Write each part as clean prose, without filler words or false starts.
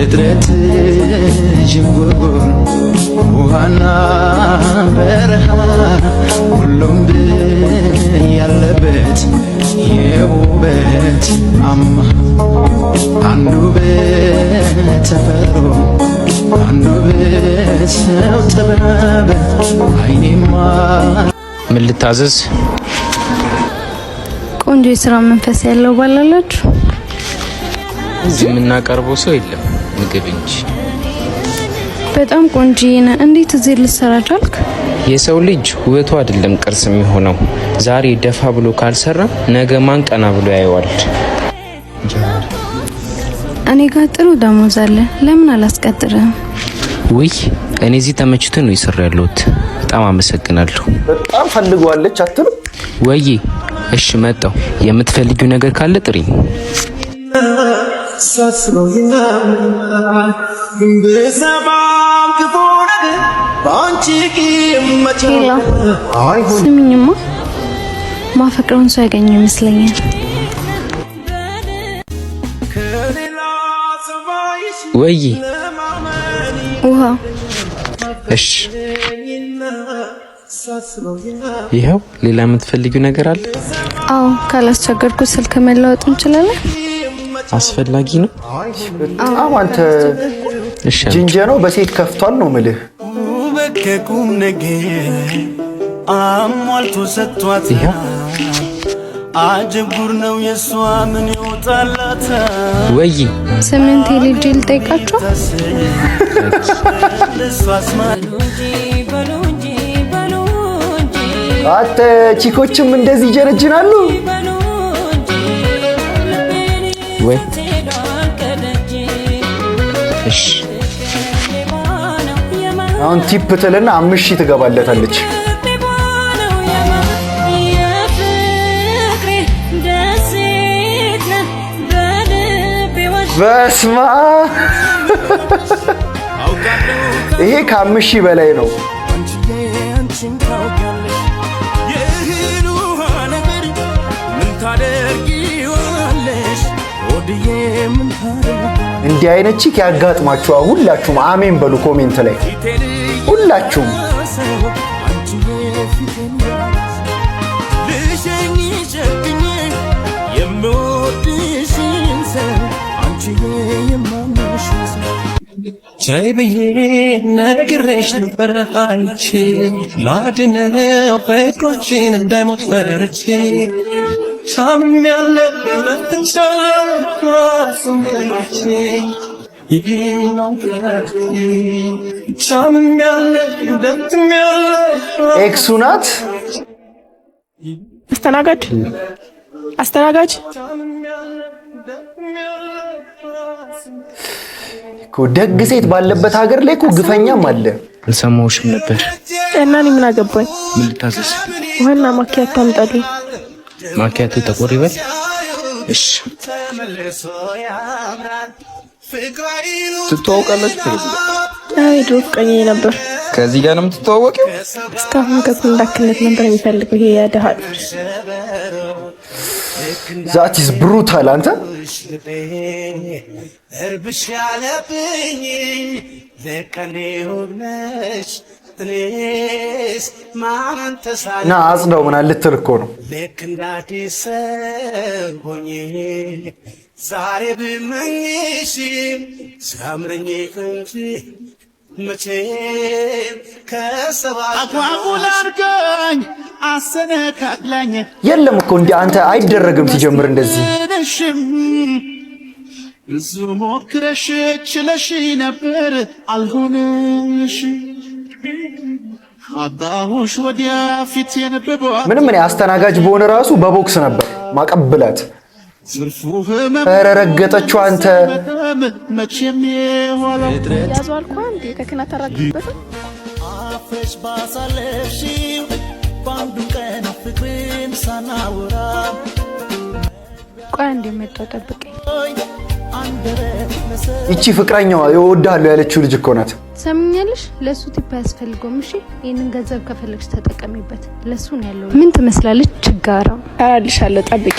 ፍጥረት ጅንጉርጉር ውሃና በረሃ ሁሉም ያለበት የውበት አምሃ አንዱ በተፈጥሮ አንዱ በሰው ጥበብ አይኔማ ምን ልታዘዝ? ቆንጆ የሥራ መንፈስ ያለው ባላላችሁ እዚህ የምናቀርበው ሰው የለም ምግብ እንጂ። በጣም ቆንጆ ነህ። እንዴት እዚህ ልትሰራ ቻልክ? የሰው ልጅ ውበቱ አይደለም ቅርስ የሚሆነው። ዛሬ ደፋ ብሎ ካልሰራ ነገ ማን ቀና ብሎ ያየዋል? እኔ ጋር ጥሩ ደሞዝ አለ። ለምን አላስቀጥርህም? ውይ እኔ እዚህ ተመችቶኝ ነው ይሰራ ያለሁት። በጣም አመሰግናለሁ። በጣም ፈልጓለች አትልም ወይ? እሺ መጣው። የምትፈልጊው ነገር ካለ ጥሪኝ። ስሚኝማ ማፈቅረውን ሰው ያገኘ ይመስለኛል። ወይ ውሃ። እሺ ይኸው። ሌላ የምትፈልጊው ነገር አለ? አዎ ካላስቸገርኩ ስልክ መለወጥ እንችላለን። አስፈላጊ ነው? በጣም አንተ እሺ ጅንጀ ነው በሴት ከፍቷል ነው ምልህ። በከቁም ነገር አሟልቶ ሰጥቷት አጀጉር ነው የሷ ምን ይወጣላት? ወይ ስምንት ልጅ ልጠይቃቸው። አተ ቺኮችም እንደዚህ ይጀነጅናሉ ወይ? እሺ አሁን ቲፕ ትልና 5000 ትገባለታለች። በስማ ይሄ ከ5000 በላይ ነው። እንዲህ አይነት ቺክ ያጋጥማችሁ ሁላችሁም አሜን በሉ ኮሜንት ላይ ሁላችሁም። ቻይ ብዬ ነግሬሽ ነበር አንቺ ላድነው ፍቅራችን እንዳይሞት ፈርቼ ኤክሱ ናት። አስተናጋጅ ደግ ሴት ባለበት ሀገር ላይ እኮ ግፈኛም አለ። አልሰማሁሽም ነበር። እና እኔ ምን አገባኝ? ምን ልታዘዝ? ዋና ማኪያቶ አምጣልኝ። ማኪያቶ ጠቆር ይበል። እሺ ትተዋወቃላችሁ? አይ ድሮ ፍቅረኛዬ ነበር። ከዚህ ጋር ነው የምትተዋወቂው? እስካሁን ከኮንዳክትነት ነበር የሚፈልገው። ይሄ ያደሃል ዛቲስ ብሩታል። አንተ እርብሽ ያለብኝ ለቀኔ ሆነሽ ትኔስ ማን ተሳለ ና አጽዳው ምን ልትል እኮ ነው። ልክ እንዳዲስ ሆኜ ዛሬ ብመኝሽ ሲያምረኝ እንጂ መቼም ከሰባት አጓጉል አድርገኝ አሰነካክላኝ። የለም እኮ እንደ አንተ አይደረግም ሲጀምር እንደዚህ ብዙ ሞክረሽ ችለሽ ነበር አልሆነሽ አጣሁሽ ወዲያ ፊት የነበበ ምንም እኔ አስተናጋጅ በሆነ ራሱ በቦክስ ነበር ማቀብላት። ኧረ ረገጠችው አንተ መቼም የኋላ ያዙ አልኳ እንዴ ከክና ተራግበት አፍሽ ባሳለፍሽው ባንዱ ቀን ፍቅርን ሳናወራ ቆይ እንደመጣው ጠብቀኝ። ይቺ ፍቅረኛዋ ይወዳሉ ያለችው ልጅ እኮ ናት። ሰምኛለሽ? ለሱ ቲፕ ያስፈልገው። እሺ ይሄንን ገንዘብ ከፈለግሽ ተጠቀሚበት። ለሱ ነው ያለው። ምን ትመስላለች? ችጋራ አልሻለሁ። ጠብቂ።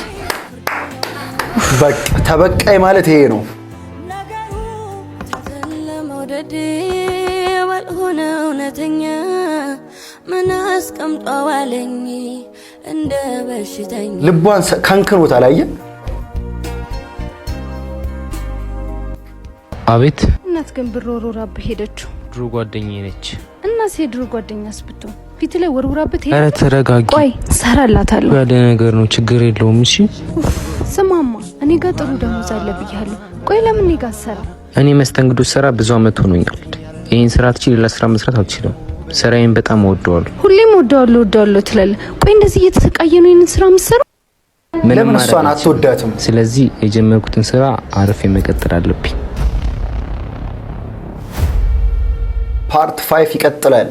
በቃ ተበቃይ ማለት ይሄ ነው። ቀልድ ባልሆነ እውነተኛ ምን አስቀምጧዋለኝ እንደ በሽተኛ ልቧን ከንክኖታል። አየህ አቤት እናት ግን ብር ወርውራብህ ሄደችው። ድሮ ጓደኛዬ ነች። እና ድሮ ጓደኛስ ብትሆን ፊት ላይ ወርውራብህ ሄደ። ኧረ ተረጋጊ። ቆይ ሰራላታለሁ ያለ ነገር ነው፣ ችግር የለውም። እሺ ስማማ፣ እኔ ጋር ጥሩ ደሞዝ አለ ብያለሁ። ቆይ ለምን እኔ ጋር ሰራ? እኔ መስተንግዶ ስራ ብዙ አመት ሆኖኛል። ይሄን ስራ ትችል ሌላ ስራ መስራት አልችልም። ስራዬን በጣም እወደዋለሁ። ሁሌም እወደዋለሁ ትላለህ። ቆይ እንደዚህ እየተሰቃየ ነው ይሄን ስራ የምትሰራው? ለምን እሷን አትወዳትም? ስለዚህ የጀመርኩትን ስራ አርፌ መቀጠል አለብኝ። ፓርት 5 ይቀጥላል።